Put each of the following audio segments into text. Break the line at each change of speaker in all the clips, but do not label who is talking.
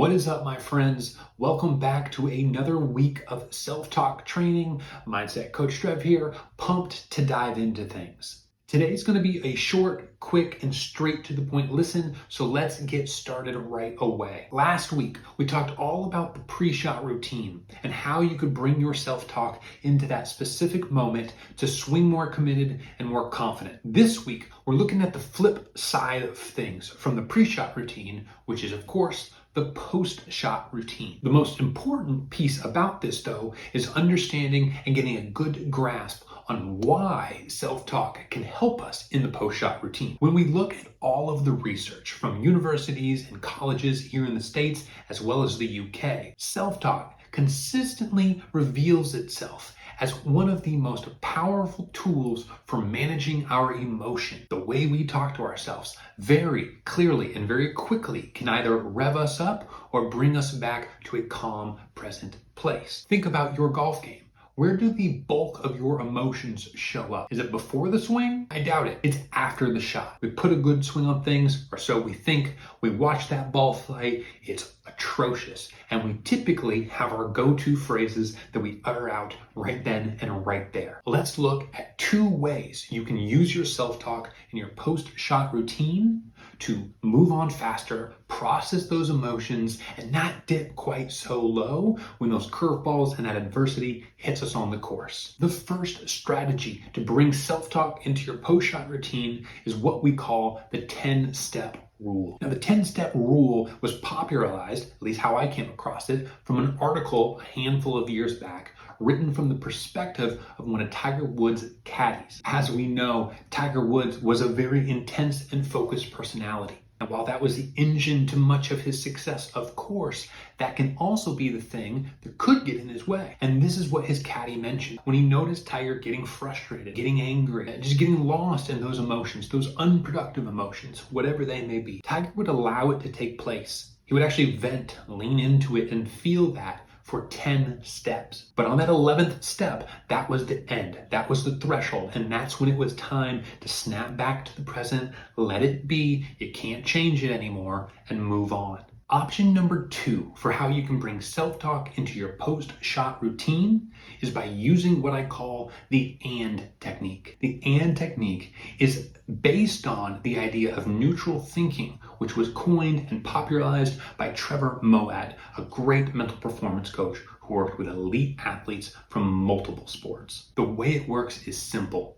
What is up, my friends? Welcome back to another week of self-talk training. Mindset Coach Trev here, pumped to dive into things. Today's going to be a short, quick, and straight to the point listen, so let's get started right away. Last week, we talked all about the pre-shot routine and how you could bring your self-talk into that specific moment to swing more committed and more confident. This week, we're looking at the flip side of things from the pre-shot routine, which is, of course, the post-shot routine. The most important piece about this, though, is understanding and getting a good grasp on why self-talk can help us in the post-shot routine. When we look at all of the research from universities and colleges here in the States, as well as the UK, self-talk consistently reveals itself as one of the most powerful tools for managing our emotion. The way we talk to ourselves very clearly and very quickly can either rev us up or bring us back to a calm, present place. Think about your golf game. Where do the bulk of your emotions show up? Is it before the swing? I doubt it. It's after the shot. We put a good swing on things, or so we think. We watch that ball fly. It's atrocious. And we typically have our go-to phrases that we utter out right then and right there. Let's look at two ways you can use your self-talk in your post-shot routine to move on faster, process those emotions, and not dip quite so low when those curveballs and that adversity hits us on the course. The first strategy to bring self-talk into your post-shot routine is what we call the 10-step rule. Now, the 10-step rule was popularized, at least how I came across it, from an article a handful of years back, written from the perspective of one of Tiger Woods' caddies. As we know, Tiger Woods was a very intense and focused personality. And while that was the engine to much of his success, of course, that can also be the thing that could get in his way. And this is what his caddy mentioned. When he noticed Tiger getting frustrated, getting angry, just getting lost in those emotions, those unproductive emotions, whatever they may be, Tiger would allow it to take place. He would actually vent, lean into it, and feel that for 10 steps. But on that 11th step, that was the end. That was the threshold. And that's when it was time to snap back to the present, let it be, you can't change it anymore, and move on. Option number 2 for how you can bring self-talk into your post-shot routine is by using what I call the AND technique. The AND technique is based on the idea of neutral thinking, which was coined and popularized by Trevor Moawad, a great mental performance coach who worked with elite athletes from multiple sports. The way it works is simple.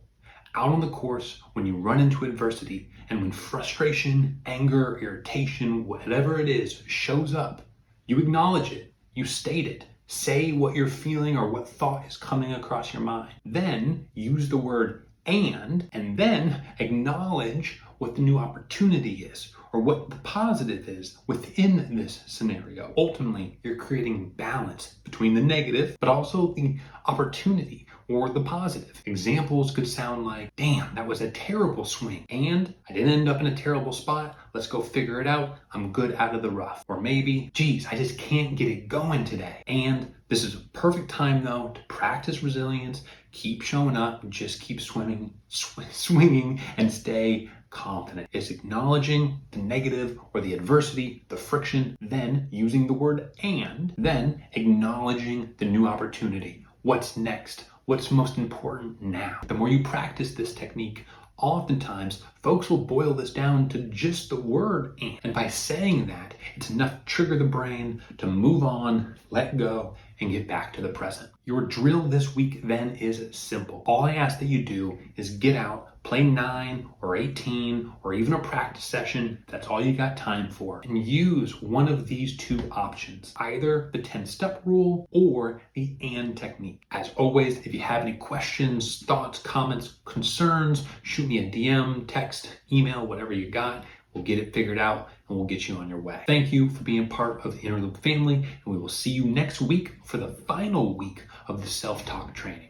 Out on the course, when you run into adversity and when frustration, anger, irritation, whatever it is, shows up, you acknowledge it, you state it, say what you're feeling or what thought is coming across your mind. Then use the word and then acknowledge what the new opportunity is or what the positive is within this scenario. Ultimately, you're creating balance between the negative, but also the opportunity or the positive. Examples could sound like, damn, that was a terrible swing, and I didn't end up in a terrible spot. Let's go figure it out. I'm good out of the rough. Or maybe, geez, I just can't get it going today. And this is a perfect time, though, to practice resilience, keep showing up, just keep swinging, and stay confident. It's acknowledging the negative or the adversity, the friction, then using the word and, then acknowledging the new opportunity. What's next? What's most important now? The more you practice this technique, oftentimes folks will boil this down to just the word and. And by saying that, it's enough to trigger the brain to move on, let go, and get back to the present. Your drill this week then is simple. All I ask that you do is get out, play 9 or 18 or even a practice session. That's all you got time for. And use one of these two options, either the 10-step rule or the AND technique. As always, if you have any questions, thoughts, comments, concerns, shoot me a DM, text, email, whatever you got. We'll get it figured out and we'll get you on your way. Thank you for being part of the Inner Loop family, and we will see you next week for the final week of the self-talk training.